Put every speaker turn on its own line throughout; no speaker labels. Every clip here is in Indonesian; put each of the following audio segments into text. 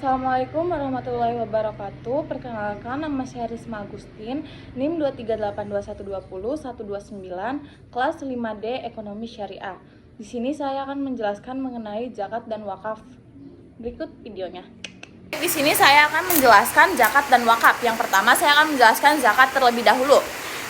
Assalamualaikum warahmatullahi wabarakatuh. Perkenalkan, nama saya Risma Agustin, NIM 2382120 kelas 5D Ekonomi Syariah. Di sini saya akan menjelaskan mengenai zakat dan wakaf. Berikut videonya. Di sini saya akan menjelaskan zakat dan wakaf. Yang pertama saya akan menjelaskan zakat terlebih dahulu.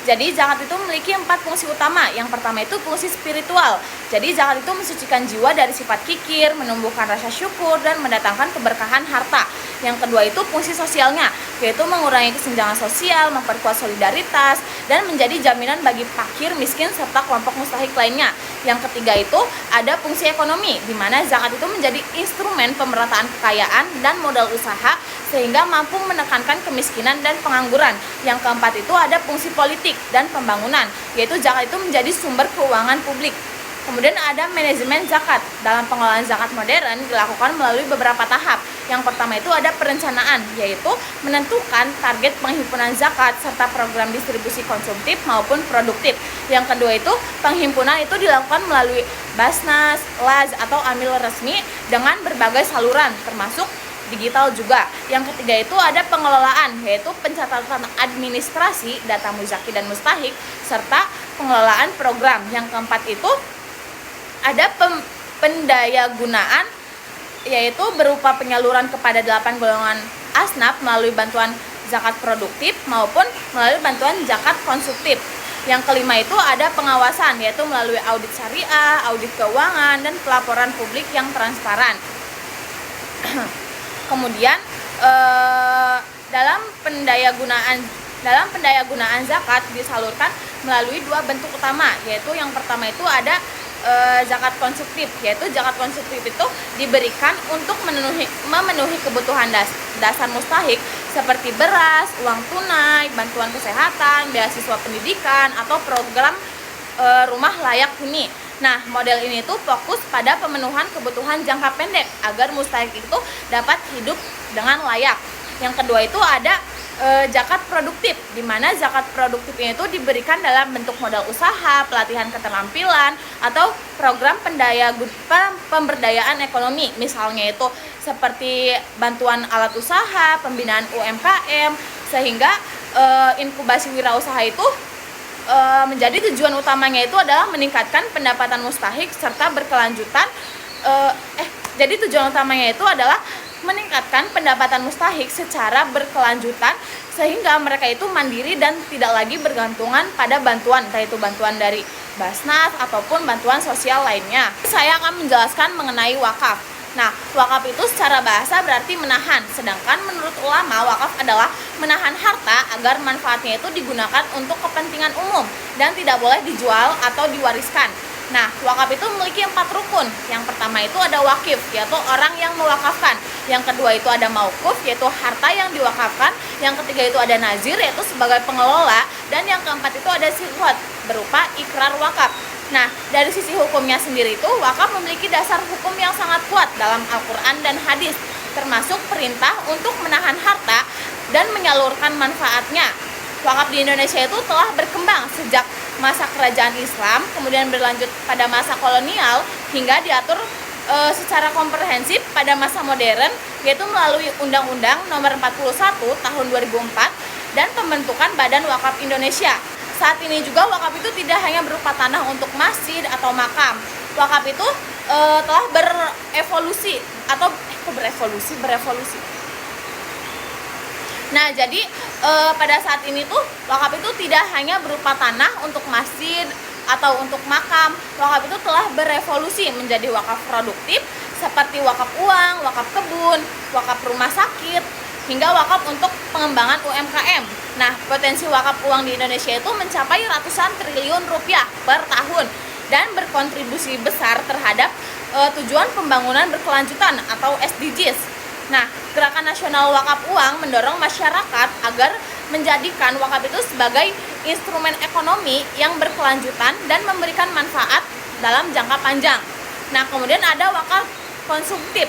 Jadi zakat itu memiliki 4 fungsi utama. Yang pertama itu fungsi spiritual. Jadi zakat itu mensucikan jiwa dari sifat kikir, menumbuhkan rasa syukur, dan mendatangkan keberkahan harta. Yang kedua itu fungsi sosialnya, yaitu mengurangi kesenjangan sosial, memperkuat solidaritas, dan menjadi jaminan bagi fakir, miskin, serta kelompok mustahik lainnya. Yang ketiga itu ada fungsi ekonomi, di mana zakat itu menjadi instrumen pemerataan kekayaan dan modal usaha sehingga mampu menekankan kemiskinan dan pengangguran. Yang keempat itu ada fungsi politik dan pembangunan, yaitu zakat itu menjadi sumber keuangan publik. Kemudian ada manajemen zakat. Dalam pengelolaan zakat modern dilakukan melalui beberapa tahap. Yang pertama itu ada perencanaan, yaitu menentukan target penghimpunan zakat serta program distribusi konsumtif maupun produktif. Yang kedua itu penghimpunan itu dilakukan melalui Basnas, LAZ atau amil resmi dengan berbagai saluran termasuk digital juga. Yang ketiga itu ada pengelolaan, yaitu pencatatan administrasi data muzaki dan mustahik serta pengelolaan program. Yang keempat itu ada pendayagunaan, yaitu berupa penyaluran kepada 8 golongan asnaf melalui bantuan zakat produktif maupun melalui bantuan zakat konsumtif. Yang kelima itu ada pengawasan, yaitu melalui audit syariah, audit keuangan, dan pelaporan publik yang transparan. Kemudian dalam pendayagunaan zakat disalurkan melalui 2 bentuk utama, yaitu yang pertama itu ada zakat konsumtif, yaitu zakat konsumtif itu diberikan untuk memenuhi kebutuhan dasar mustahik seperti beras, uang tunai, bantuan kesehatan, beasiswa pendidikan, atau program rumah layak huni. Nah, model ini tuh fokus pada pemenuhan kebutuhan jangka pendek agar mustahik itu dapat hidup dengan layak. Yang kedua itu ada zakat produktif, di mana zakat produktif ini itu diberikan dalam bentuk modal usaha, pelatihan keterampilan, atau program pemberdayaan ekonomi. Misalnya itu seperti bantuan alat usaha, pembinaan UMKM, sehingga inkubasi wirausaha itu menjadi tujuan utamanya itu adalah meningkatkan pendapatan mustahik serta berkelanjutan. Jadi tujuan utamanya itu adalah meningkatkan pendapatan mustahik secara berkelanjutan sehingga mereka itu mandiri dan tidak lagi bergantungan pada bantuan, entah itu bantuan dari Basnas ataupun bantuan sosial lainnya. Saya akan menjelaskan mengenai wakaf. Nah, wakaf itu secara bahasa berarti menahan, sedangkan menurut ulama wakaf adalah menahan harta agar manfaatnya itu digunakan untuk kepentingan umum dan tidak boleh dijual atau diwariskan. Nah, wakaf itu memiliki 4 rukun. Yang pertama itu ada wakif, yaitu orang yang mewakafkan. Yang kedua itu ada maukuf, yaitu harta yang diwakafkan. Yang ketiga itu ada nazir, yaitu sebagai pengelola. Dan yang keempat itu ada siqat, berupa ikrar wakaf. Nah, dari sisi hukumnya sendiri itu, wakaf memiliki dasar hukum yang sangat kuat dalam Al-Quran dan hadis, termasuk perintah untuk menahan harta dan menyalurkan manfaatnya. Wakaf di Indonesia itu telah berkembang sejak masa kerajaan Islam, kemudian berlanjut pada masa kolonial, hingga diatur secara komprehensif pada masa modern, yaitu melalui Undang-Undang Nomor 41 Tahun 2004 dan pembentukan Badan Wakaf Indonesia. Saat ini juga wakaf itu tidak hanya berupa tanah untuk masjid atau makam. Wakaf itu telah berevolusi atau berevolusi. Nah, jadi pada saat ini tuh wakaf itu tidak hanya berupa tanah untuk masjid atau untuk makam. Wakaf itu telah berevolusi menjadi wakaf produktif seperti wakaf uang, wakaf kebun, wakaf rumah sakit, hingga wakaf untuk pengembangan UMKM. Nah, potensi wakaf uang di Indonesia itu mencapai ratusan triliun rupiah per tahun dan berkontribusi besar terhadap tujuan pembangunan berkelanjutan atau SDGs. Nah, Gerakan Nasional Wakaf Uang mendorong masyarakat agar menjadikan wakaf itu sebagai instrumen ekonomi yang berkelanjutan dan memberikan manfaat dalam jangka panjang. Nah, kemudian ada wakaf konsumtif,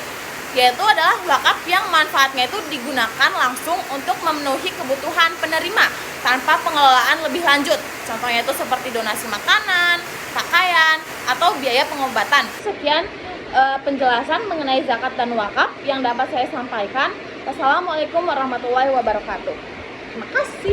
yaitu adalah wakaf yang manfaatnya itu digunakan langsung untuk memenuhi kebutuhan penerima tanpa pengelolaan lebih lanjut. Contohnya itu seperti donasi makanan, pakaian, atau biaya pengobatan. Sekian penjelasan mengenai zakat dan wakaf yang dapat saya sampaikan. Wassalamualaikum warahmatullahi wabarakatuh. Terima kasih.